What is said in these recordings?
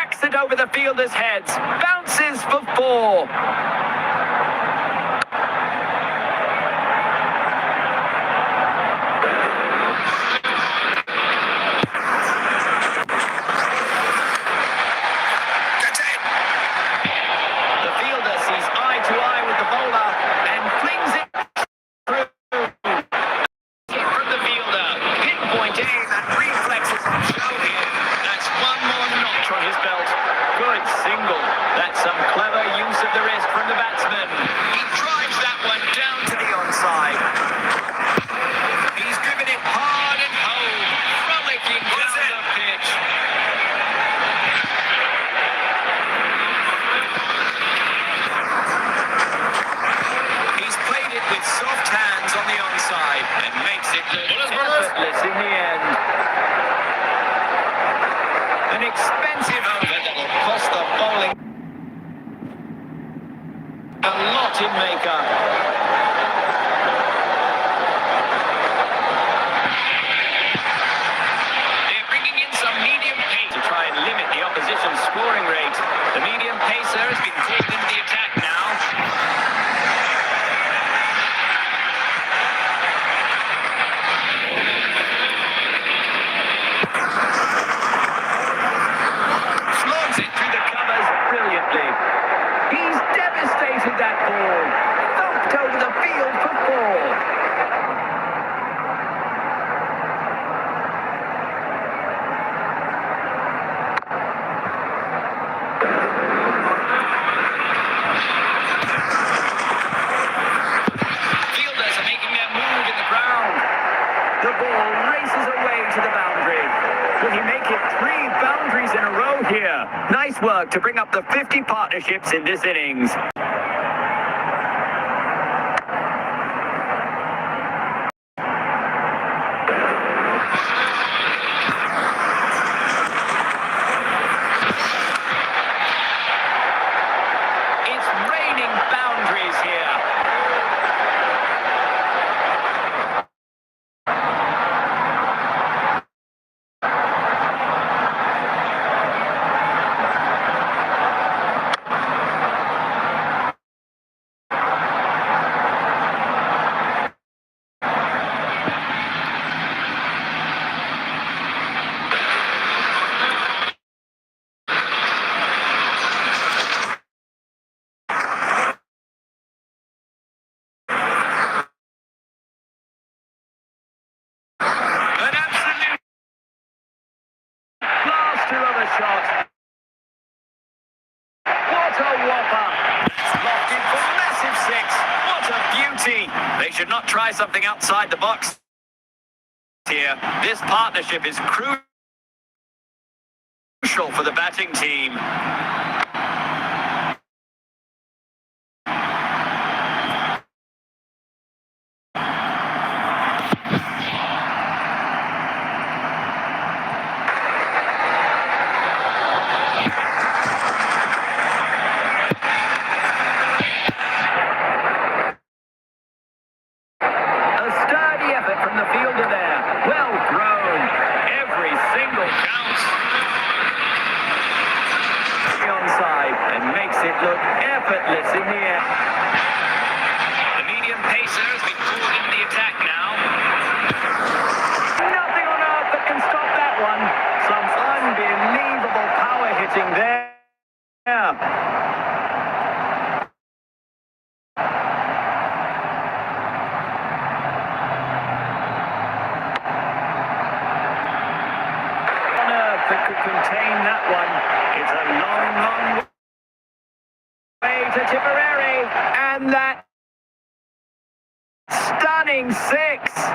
whacks it over the fielders' heads. Bounces for 4. Nice work to bring up the 50 partnerships in this innings. It's raining boundaries here. Shot. What a whopper. Lofted for massive 6. What a beauty. They should not try something outside the box here. This partnership is crucial for the batting team. That could contain that one. It's a long, long way to Tipperary, and that stunning 6.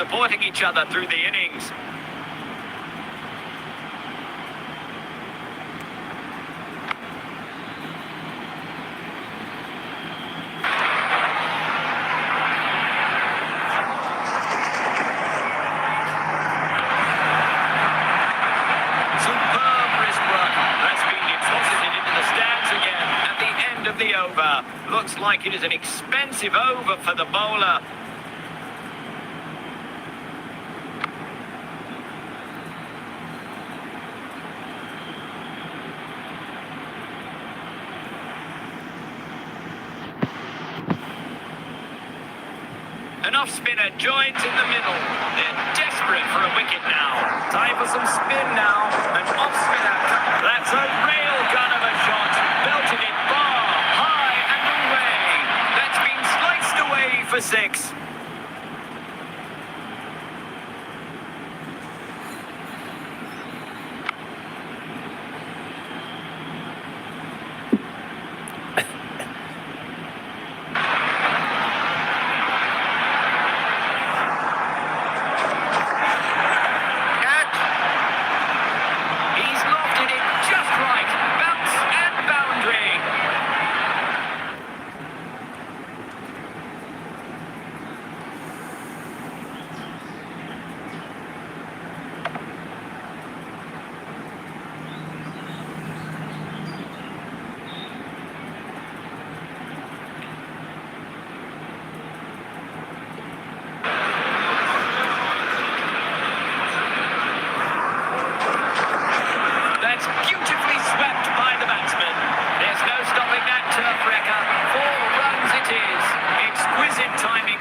supporting each other through the innings. The over. Looks like it is an expensive over for the bowler. An off-spinner joins in the middle. They're desperate for a wicket now. Time for some spin now. An off-spinner. That's a rail gun of a shot. Belted it far, high and away. That's been sliced away for 6.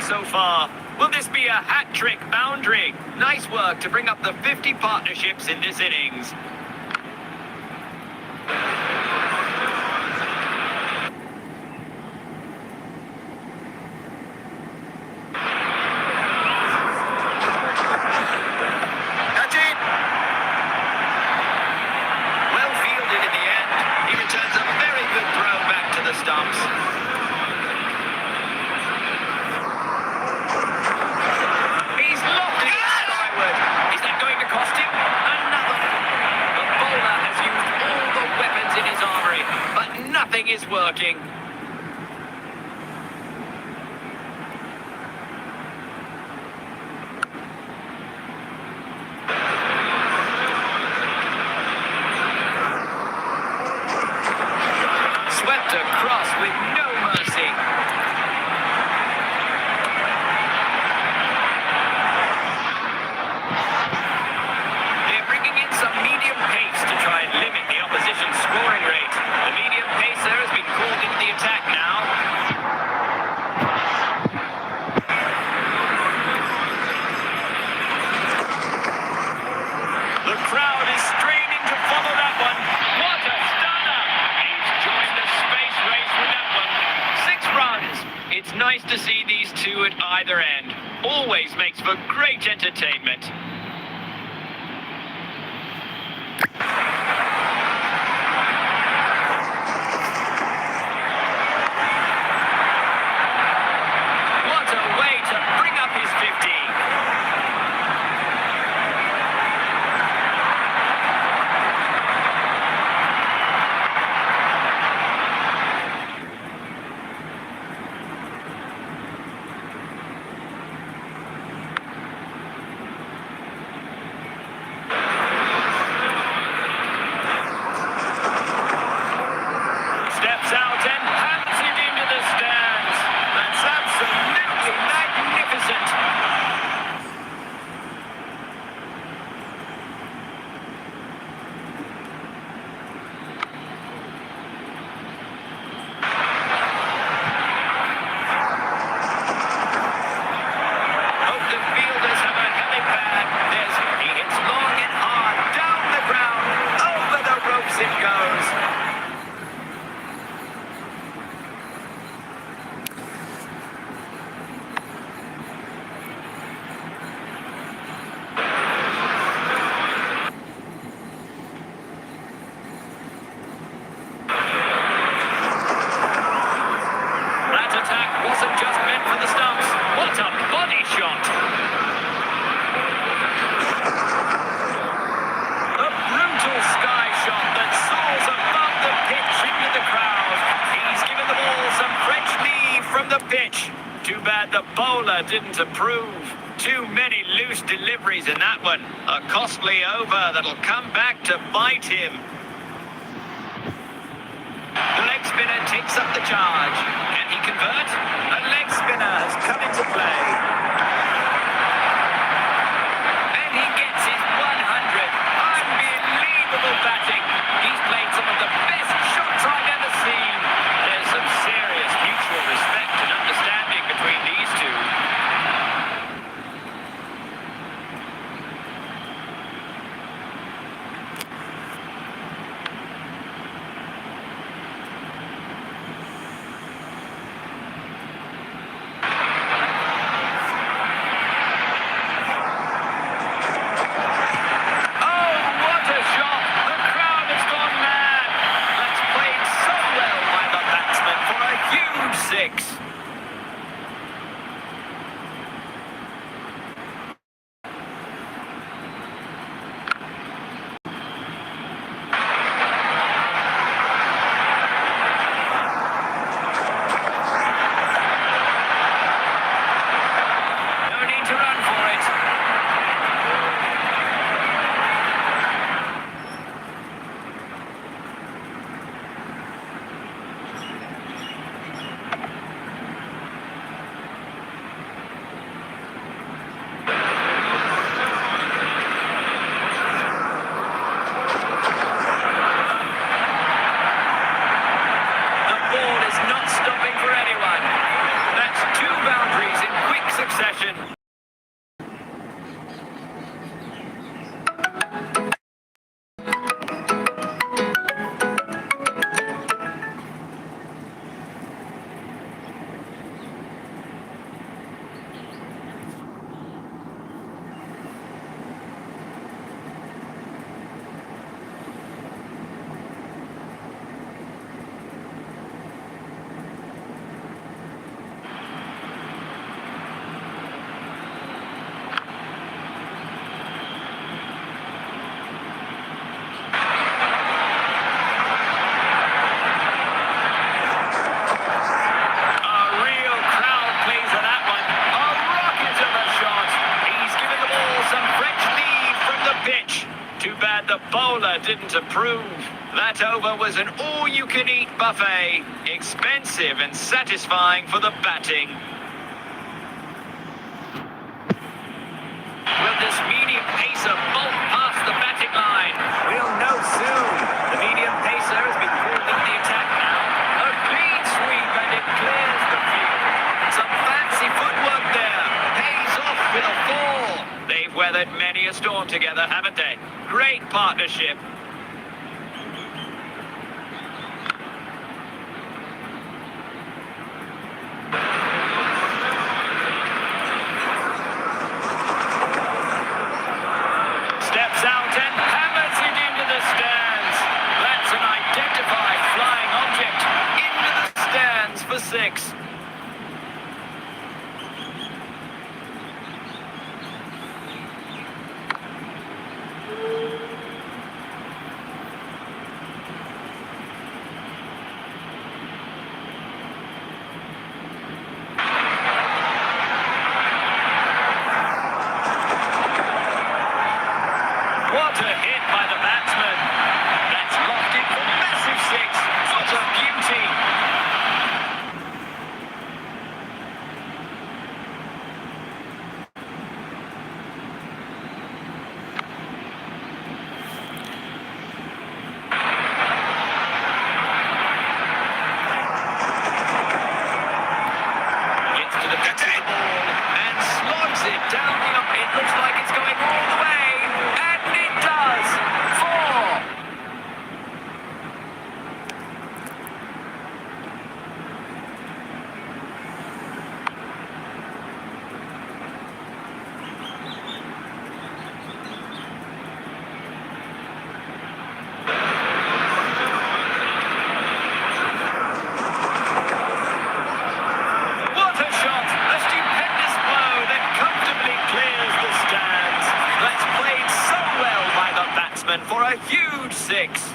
So far. Will this be a hat-trick boundary? Nice work to bring up the 50 partnerships in this innings. Catch it! Well fielded in the end. He returns a very good throw back to the stumps. Nothing is working. Swept across with no mercy. They're bringing in some medium pace to try and limit the opposition's scoring rate. The medium pacer has been called into the attack now. The crowd is straining to follow that one. What a stunner! He's joined the space race with that one. 6 runs. It's nice to see these two at either end. Always makes for great entertainment. Too bad the bowler didn't approve. Too many loose deliveries in that one. A costly over that'll come back to bite him. The leg spinner takes up the charge. Can he convert? A leg spinner has come into play. And he gets his 100. Unbelievable batting. He's played some of the best shots I've ever seen. There's some serious mutual respect and understanding between these two. The bowler didn't approve. That over was an all-you-can-eat buffet. Expensive and satisfying for the batting. Will this medium pacer bolt past the batting line? We'll know soon. The medium pacer has been called into the attack now. A clean sweep and it clears the field. Some fancy footwork there. Pays off with a four. They've weathered many a storm together, haven't they? Great partnership. Steps out and hammers it into the stands. That's an identified flying object. Into the stands for 6. What a hit by the batsman. That's locked in for massive 6. What a beauty. Gets to the potato ball and slogs it down the up. It looks like it's going all the way. For a huge 6.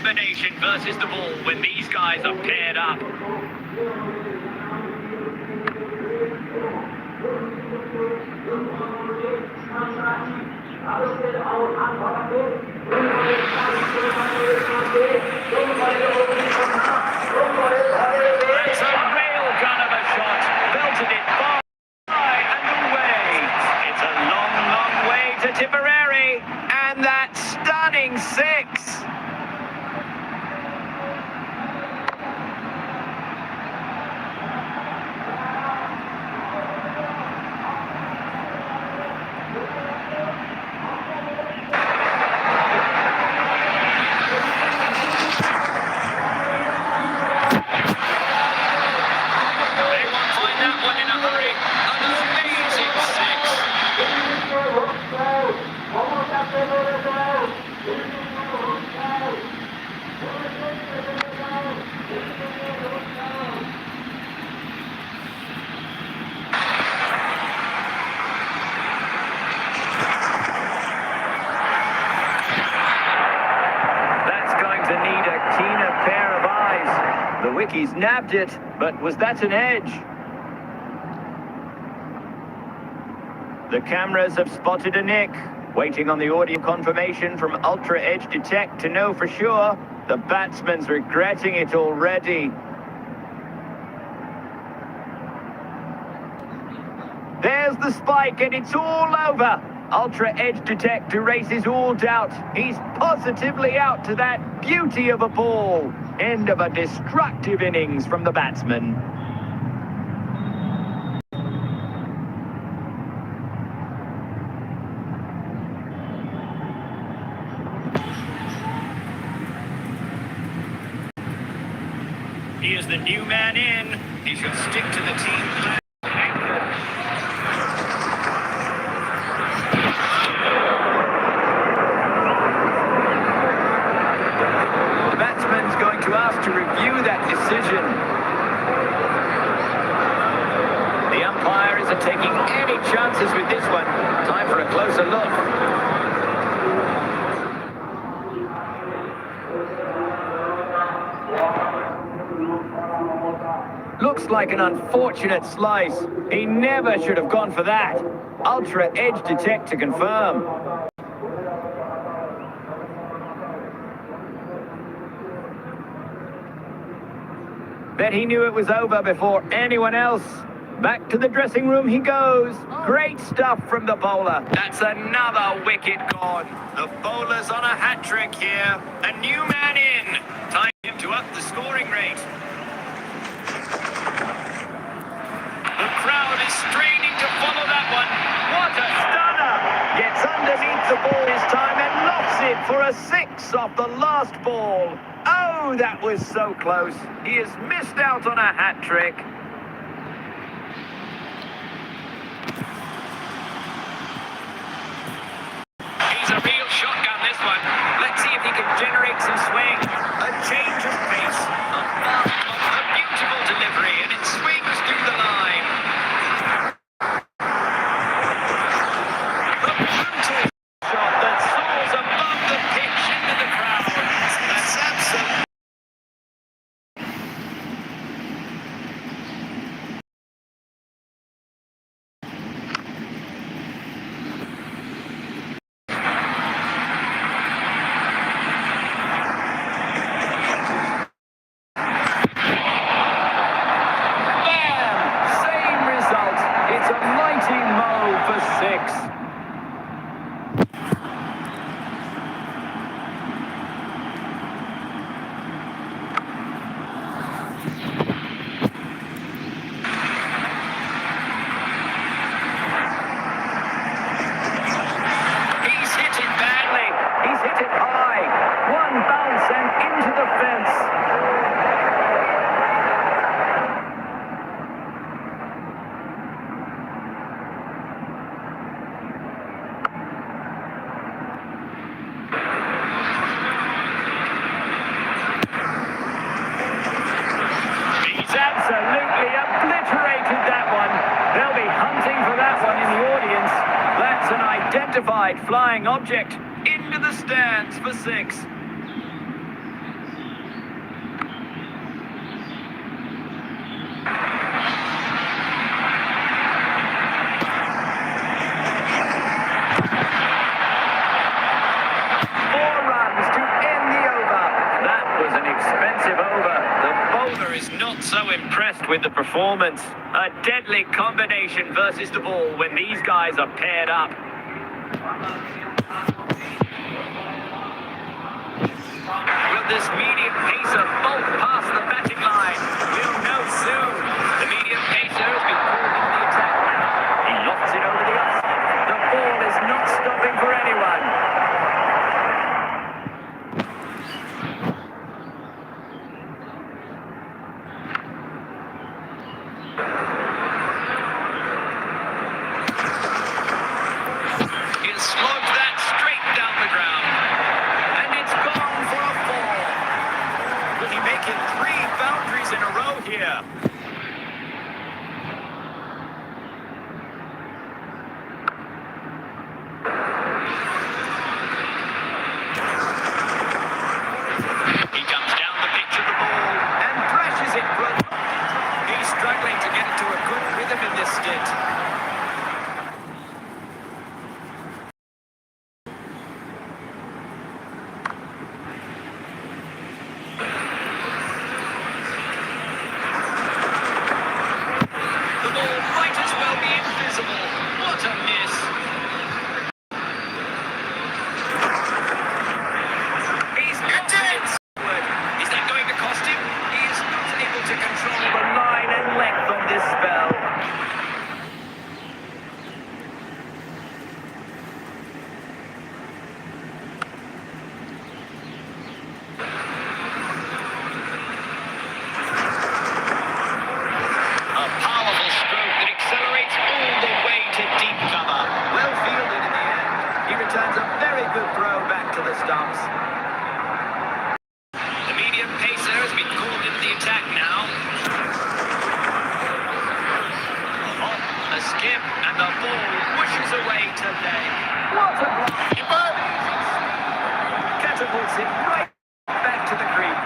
combination versus the ball when these guys are paired up. That's a rail gun of a shot. Belted it far and away. It's a long, long way to Tipperary. And that stunning six. The wickies nabbed it, but was that an edge? The cameras have spotted a nick. Waiting on the audio confirmation from Ultra Edge Detect to know for sure. The batsman's regretting it already. There's the spike and it's all over. Ultra Edge Detect erases all doubt. He's positively out to that beauty of a ball. End of a destructive innings from the batsman. He is the new man in. He should stick to the team plan. To ask to review that decision. The umpire isn't taking any chances with this one. Time for a closer look. Looks like an unfortunate slice. He never should have gone for that. Ultra Edge Detect to confirm. Bet he knew it was over before anyone else. Back to the dressing room he goes. Great stuff from the bowler. That's another wicket gone. The bowler's on a hat-trick here. A new man in. Time for him to up the scoring rate. The crowd is straining to follow that one. What a stunner! Gets underneath the ball this time and lofts it for a six off the last ball. Oh, that was so close. He has missed out on a hat-trick. He's a real shotgun, this one. Let's see if he can generate some swing. A change of pace. A beautiful delivery, and it swings through the line. A brutal shot that soars above the pitch into the crowd. That's absolutely... Six. He's hit it badly. He's hit it high. One bounce and into the fence. Absolutely obliterated that one. They'll be hunting for that one in the audience. That's an identified flying object into the stands for six. impressed with the performance. A deadly combination versus the ball when these guys are paired up. Will this medium pacer bolt past the batting line? We'll know soon. The medium pacer has been pulled into the attack now. He lofts it over the offside. The ball is not stopping for anyone. He has slogged that straight down the ground. And it's gone for a four. Will he make it 3 boundaries in a row here? He comes down the pitch of the ball and thrashes it. He's struggling to get into a good rhythm in this stint. The ball might as well be invisible. What a miss. He's got it. Is that going to cost him? He is not able to control the line and length on this spell. A powerful stroke that accelerates all the way to deep cover. Well fielded in the end. He returns a very good throw back to the stumps. The medium pacer has been called into the attack now. A skip and the ball whooshes away to leg. What a block! Catapults it right back to the creek.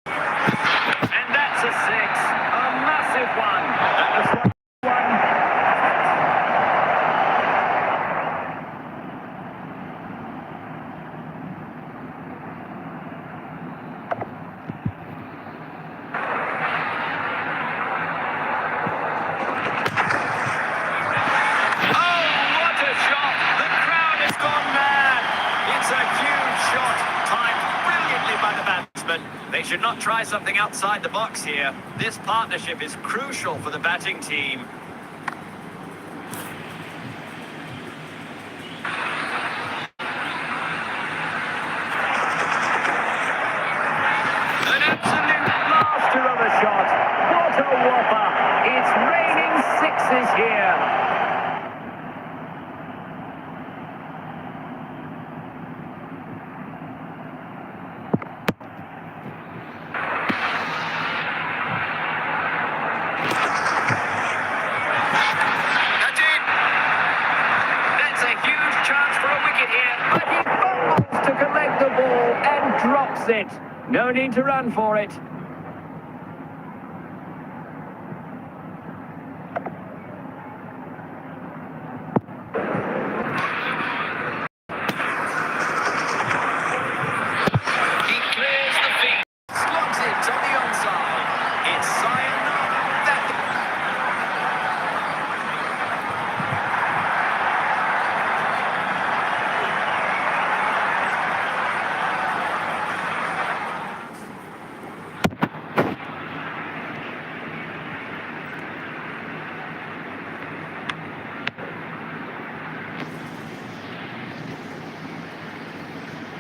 And that's a 6. A massive one. And the one. Oh, what a shot! The crowd has gone mad. It's a huge shot, timed brilliantly by the batsman. They should not try something outside the box here. This partnership is crucial for the batting team. An absolute blaster of a shot. What a whopper. It's raining 6s here. That's it. That's a huge chance for a wicket here. But he fumbles to collect the ball and drops it. No need to run for it. He clears the feet, slogs it on the onside. It's sayonara. That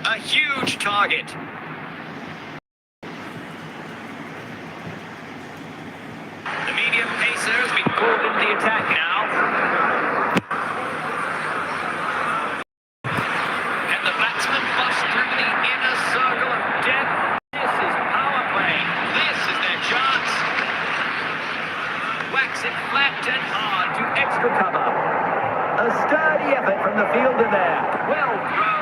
a huge target. The medium pacer has been called into the attack now. And the batsman busts through the inner circle of death. This is power play. This is their chance. Whacks it flat and hard to extra cover. A sturdy effort from the fielder there. Well thrown.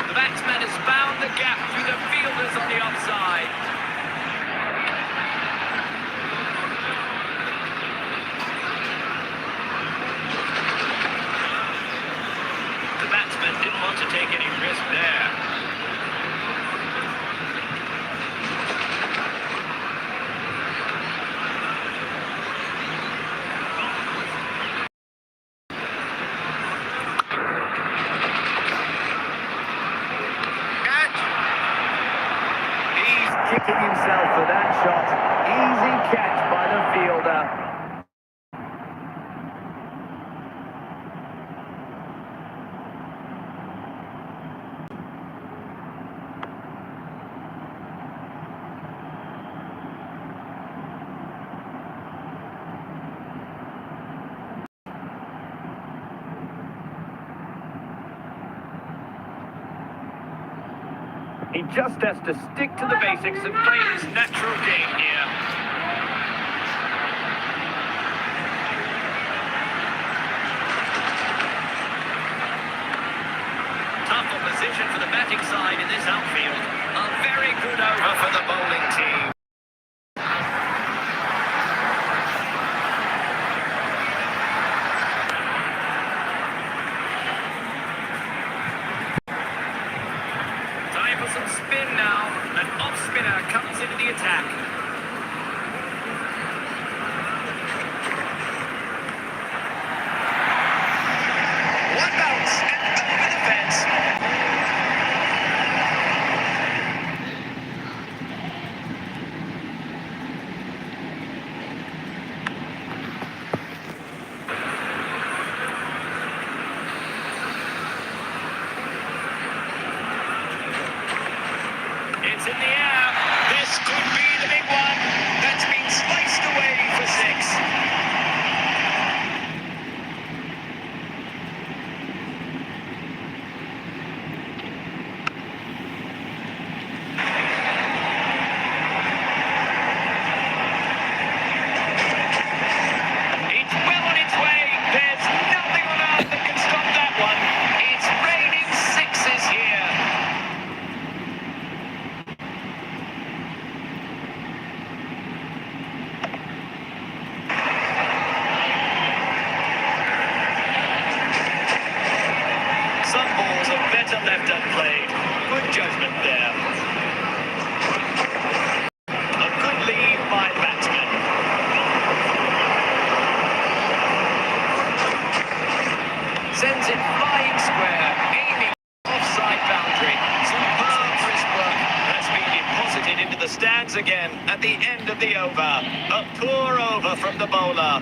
The batsman has found the gap through the fielders on the offside. himself for that shot. Easy catch by the fielder. He just has to stick to the basics and play his natural game here. Tough opposition for the batting side in this outfield. A very good over for the bowling team. Some spin now, an off-spinner comes into the attack. One bounce and over the fence. It's in the air. This could be the big one. That's been sliced away for 6. It's well on its way. There's nothing on earth that can stop that one. It's raining 6s here. Some balls are better left unplayed. Good judgment there. A good lead by batsman. Sends it flying square, aiming offside boundary. Superb wrist work. That's been deposited into the stands again at the end of the over. A poor over from the bowler.